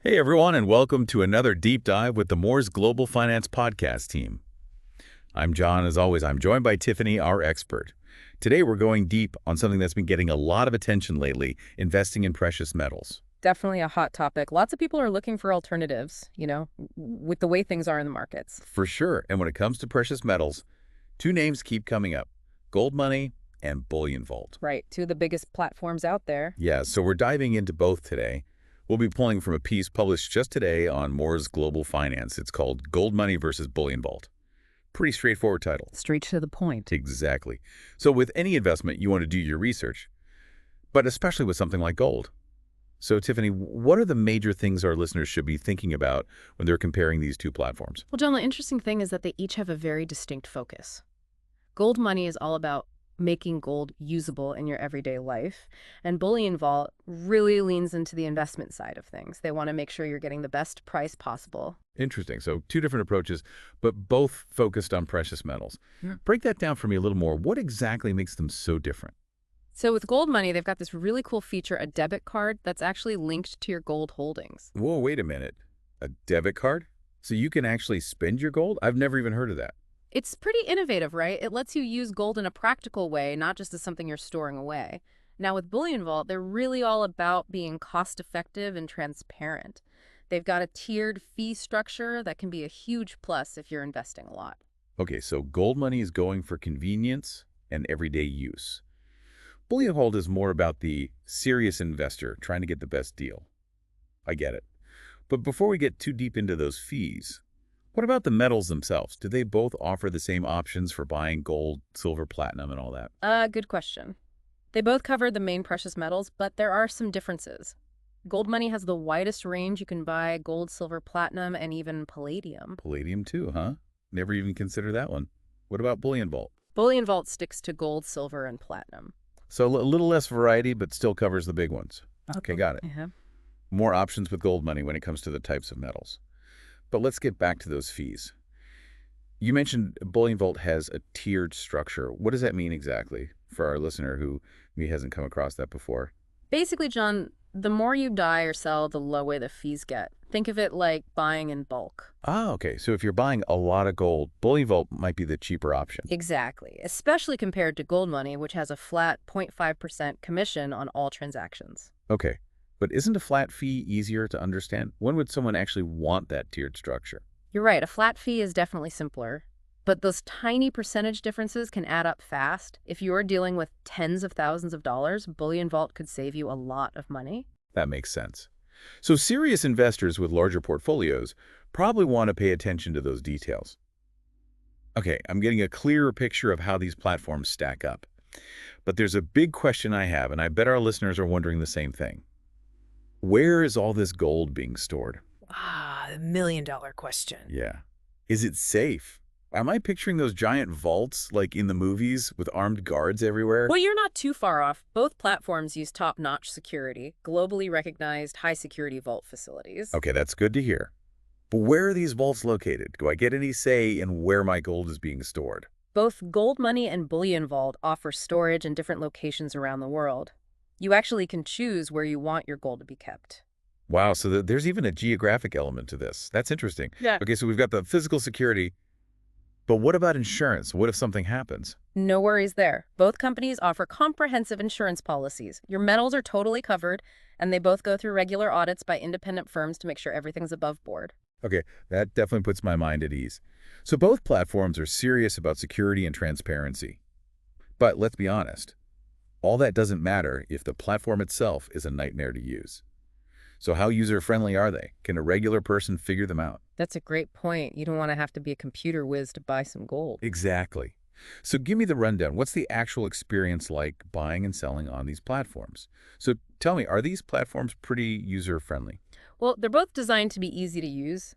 Hey everyone, and welcome to another deep dive with the Moore's Global Finance podcast team. I'm John. As always, I'm joined by Tiffany, our expert. Today we're going deep on something that's been getting a lot of attention lately, investing in precious metals. Definitely a hot topic. Lots of people are looking for alternatives, with the way things are in the markets. For sure. And when it comes to precious metals, two names keep coming up: Goldmoney and BullionVault. Right, two of the biggest platforms out there. Yeah, so we're diving into both today. We'll be pulling from a piece published just today on Moore's Global Finance. It's called Goldmoney versus BullionVault. Pretty straightforward title. Straight to the point. Exactly. So with any investment, you want to do your research, but especially with something like gold. So Tiffany, what are the major things our listeners should be thinking about when they're comparing these two platforms? Well, John, the interesting thing is that they each have a very distinct focus. Gold Money is all about making gold usable in your everyday life, and BullionVault really leans into the investment side of things. They want to make sure you're getting the best price possible. Interesting. So two different approaches, but both focused on precious metals. Yeah. Break that down for me a little more. What exactly makes them so different? So with Gold Money, they've got this really cool feature, a debit card that's actually linked to your gold holdings. Whoa, wait a minute. A debit card? So you can actually spend your gold? I've never even heard of that. It's pretty innovative, right? It lets you use gold in a practical way, not just as something you're storing away. Now with BullionVault, they're really all about being cost-effective and transparent. They've got a tiered fee structure that can be a huge plus if you're investing a lot. Okay, so Goldmoney is going for convenience and everyday use. BullionVault is more about the serious investor trying to get the best deal. I get it. But before we get too deep into those fees, what about the metals themselves? Do they both offer the same options for buying gold, silver, platinum, and all that? Good question. They both cover the main precious metals, but there are some differences. Gold Money has the widest range. You can buy gold, silver, platinum, and even palladium. Palladium too, huh? Never even considered that one. What about BullionVault? BullionVault sticks to gold, silver, and platinum. So a little less variety, but still covers the big ones. Okay, got it. Yeah. More options with Gold Money when it comes to the types of metals. But let's get back to those fees. You mentioned BullionVault has a tiered structure. What does that mean exactly for our listener who maybe hasn't come across that before? Basically, John, the more you buy or sell, the lower the fees get. Think of it like buying in bulk. Ah, okay. So if you're buying a lot of gold, BullionVault might be the cheaper option. Exactly, especially compared to Gold Money, which has a flat 0.5% commission on all transactions. Okay. But isn't a flat fee easier to understand? When would someone actually want that tiered structure? You're right, a flat fee is definitely simpler, but those tiny percentage differences can add up fast. If you're dealing with tens of thousands of dollars, BullionVault could save you a lot of money. That makes sense. So serious investors with larger portfolios probably want to pay attention to those details. Okay, I'm getting a clearer picture of how these platforms stack up. But there's a big question I have, and I bet our listeners are wondering the same thing. Where is all this gold being stored? The million-dollar question. Yeah. Is it safe? Am I picturing those giant vaults like in the movies with armed guards everywhere? Well, you're not too far off. Both platforms use top-notch security, globally recognized high-security vault facilities. Okay, that's good to hear. But where are these vaults located? Do I get any say in where my gold is being stored? Both Gold Money and BullionVault offer storage in different locations around the world. You actually can choose where you want your gold to be kept. Wow, so there's even a geographic element to this. That's interesting. Yeah. Okay, so we've got the physical security, but what about insurance? What if something happens? No worries there. Both companies offer comprehensive insurance policies. Your metals are totally covered, and they both go through regular audits by independent firms to make sure everything's above board. Okay, that definitely puts my mind at ease. So both platforms are serious about security and transparency. But let's be honest, all that doesn't matter if the platform itself is a nightmare to use. So how user-friendly are they? Can a regular person figure them out? That's a great point. You don't want to have to be a computer whiz to buy some gold. Exactly. So give me the rundown. What's the actual experience like buying and selling on these platforms? So tell me, are these platforms pretty user-friendly? Well, they're both designed to be easy to use,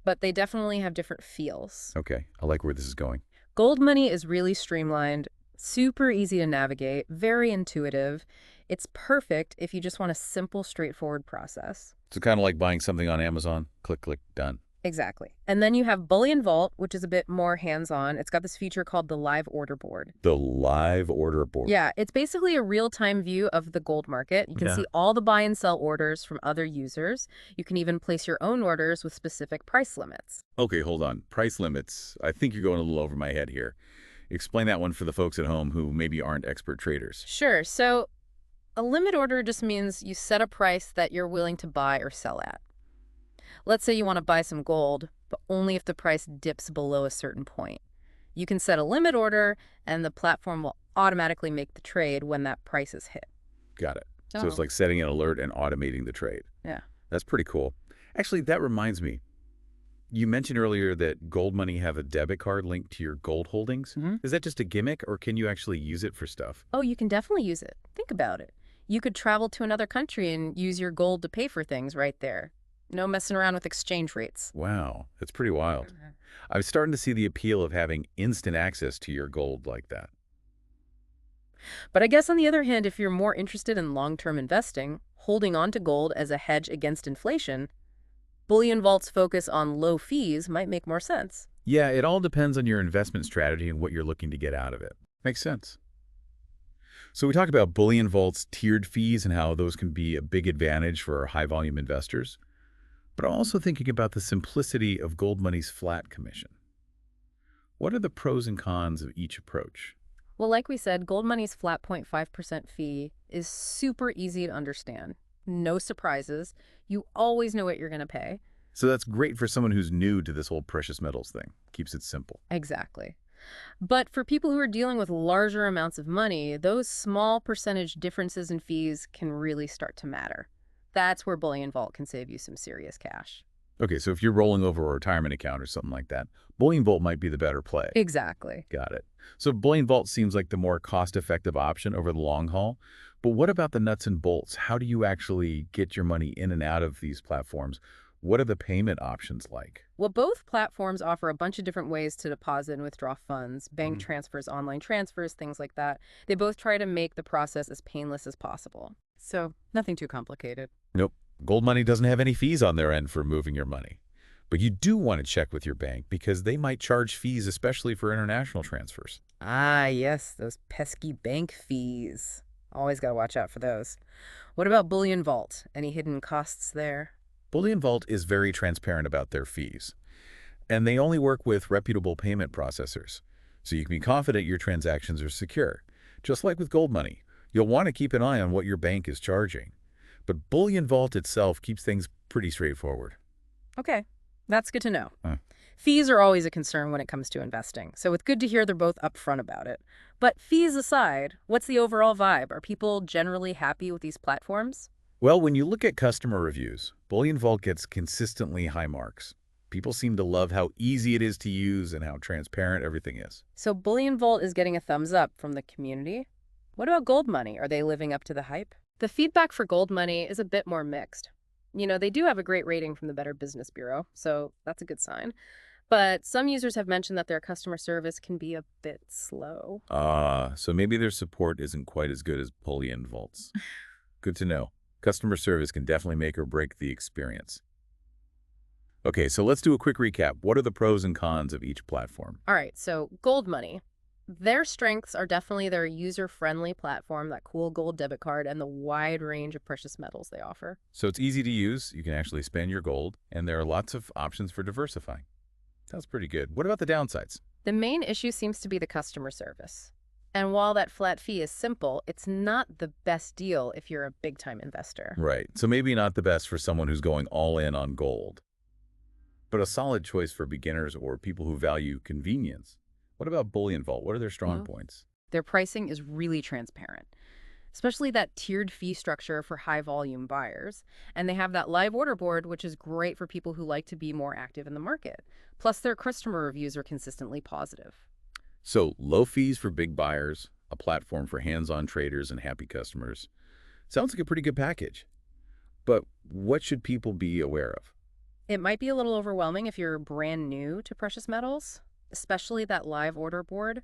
but they definitely have different feels. Okay, I like where this is going. Gold Money is really streamlined, super easy to navigate, very intuitive. It's perfect if you just want a simple, straightforward process. So kind of like buying something on Amazon. Click, click, done. Exactly. And then you have BullionVault, which is a bit more hands-on. It's got this feature called the live order board. The live order board. Yeah, it's basically a real-time view of the gold market. You can Yeah. see all the buy and sell orders from other users. You can even place your own orders with specific price limits. Okay, hold on. Price limits. I think you're going a little over my head here. Explain that one for the folks at home who maybe aren't expert traders. Sure, so a limit order just means you set a price that you're willing to buy or sell at. Let's say you want to buy some gold, but only if the price dips below a certain point. You can set a limit order, and the platform will automatically make the trade when that price is hit. Got it. So it's like setting an alert and automating the trade. Yeah. That's pretty cool. Actually, that reminds me. You mentioned earlier that Goldmoney have a debit card linked to your gold holdings. Is that just a gimmick, or can you actually use it for stuff? Oh, you can definitely use it. Think about it. You could travel to another country and use your gold to pay for things right there. No messing around with exchange rates. Wow, that's pretty wild. I'm starting to see the appeal of having instant access to your gold like that. But I guess on the other hand, if you're more interested in long-term investing, holding on to gold as a hedge against inflation, BullionVault's focus on low fees might make more sense. Yeah, it all depends on your investment strategy and what you're looking to get out of it. Makes sense. So we talked about BullionVault's tiered fees and how those can be a big advantage for high-volume investors. But I'm also thinking about the simplicity of Goldmoney's flat commission. What are the pros and cons of each approach? Well, like we said, Goldmoney's flat 0.5% fee is super easy to understand. No surprises. You always know what you're going to pay. So that's great for someone who's new to this whole precious metals thing. Keeps it simple. Exactly. But for people who are dealing with larger amounts of money, those small percentage differences in fees can really start to matter. That's where BullionVault can save you some serious cash. Okay, so if you're rolling over a retirement account or something like that, BullionVault might be the better play. Exactly. Got it. So BullionVault seems like the more cost-effective option over the long haul. But what about the nuts and bolts? How do you actually get your money in and out of these platforms? What are the payment options like? Well, both platforms offer a bunch of different ways to deposit and withdraw funds, bank transfers, online transfers, things like that. They both try to make the process as painless as possible. So nothing too complicated. Nope. Goldmoney doesn't have any fees on their end for moving your money. But you do want to check with your bank because they might charge fees, especially for international transfers. Ah, yes, those pesky bank fees. Always got to watch out for those. What about BullionVault? Any hidden costs there? BullionVault is very transparent about their fees. And they only work with reputable payment processors. So you can be confident your transactions are secure. Just like with Goldmoney, you'll want to keep an eye on what your bank is charging. But BullionVault itself keeps things pretty straightforward. Okay, that's good to know. Huh. Fees are always a concern when it comes to investing, so it's good to hear they're both upfront about it. But fees aside, what's the overall vibe? Are people generally happy with these platforms? Well, when you look at customer reviews, BullionVault gets consistently high marks. People seem to love how easy it is to use and how transparent everything is. So BullionVault is getting a thumbs up from the community. What about Goldmoney? Are they living up to the hype? The feedback for Goldmoney is a bit more mixed. You know, they do have a great rating from the Better Business Bureau, so that's a good sign. But some users have mentioned that their customer service can be a bit slow. So maybe their support isn't quite as good as BullionVault's. Good to know. Customer service can definitely make or break the experience. Okay, so let's do a quick recap. What are the pros and cons of each platform? All right, so Goldmoney. Their strengths are definitely their user-friendly platform, that cool gold debit card, and the wide range of precious metals they offer. So it's easy to use, you can actually spend your gold, and there are lots of options for diversifying. Sounds pretty good. What about the downsides? The main issue seems to be the customer service. And while that flat fee is simple, it's not the best deal if you're a big-time investor. Right, so maybe not the best for someone who's going all in on gold. But a solid choice for beginners or people who value convenience. What about BullionVault? What are their strong points? Their pricing is really transparent, especially that tiered fee structure for high-volume buyers. And they have that live order board, which is great for people who like to be more active in the market. Plus, their customer reviews are consistently positive. So low fees for big buyers, a platform for hands-on traders and happy customers. Sounds like a pretty good package. But what should people be aware of? It might be a little overwhelming if you're brand new to precious metals, especially that live order board.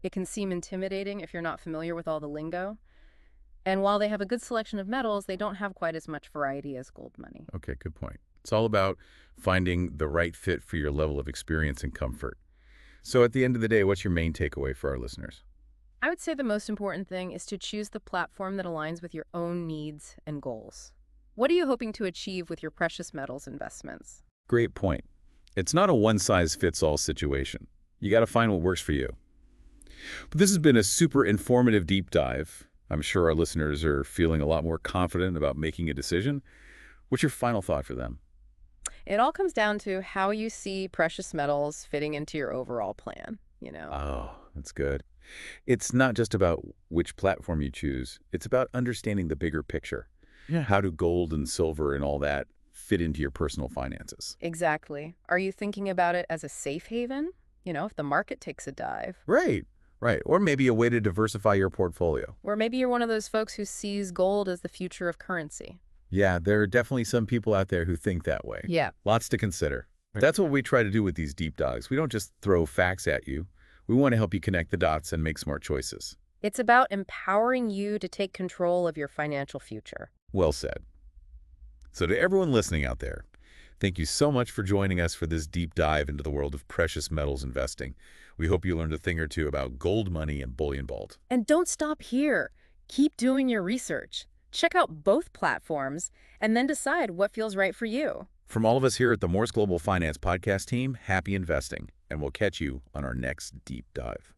It can seem intimidating if you're not familiar with all the lingo. And while they have a good selection of metals, they don't have quite as much variety as Goldmoney. Okay, good point. It's all about finding the right fit for your level of experience and comfort. So at the end of the day, what's your main takeaway for our listeners? I would say the most important thing is to choose the platform that aligns with your own needs and goals. What are you hoping to achieve with your precious metals investments? Great point. It's not a one-size-fits-all situation. You got to find what works for you. But this has been a super informative deep dive. I'm sure our listeners are feeling a lot more confident about making a decision. What's your final thought for them? It all comes down to how you see precious metals fitting into your overall plan, Oh, that's good. It's not just about which platform you choose. It's about understanding the bigger picture. Yeah. How do gold and silver and all that fit into your personal finances? Exactly. Are you thinking about it as a safe haven? If the market takes a dive. Right, right. Or maybe a way to diversify your portfolio. Or maybe you're one of those folks who sees gold as the future of currency. Yeah, there are definitely some people out there who think that way. Yeah. Lots to consider. That's what we try to do with these deep dives. We don't just throw facts at you. We want to help you connect the dots and make smart choices. It's about empowering you to take control of your financial future. Well said. So to everyone listening out there, thank you so much for joining us for this deep dive into the world of precious metals investing. We hope you learned a thing or two about gold money and BullionVault. And don't stop here. Keep doing your research. Check out both platforms and then decide what feels right for you. From all of us here at the Morse Global Finance Podcast team, happy investing, and we'll catch you on our next deep dive.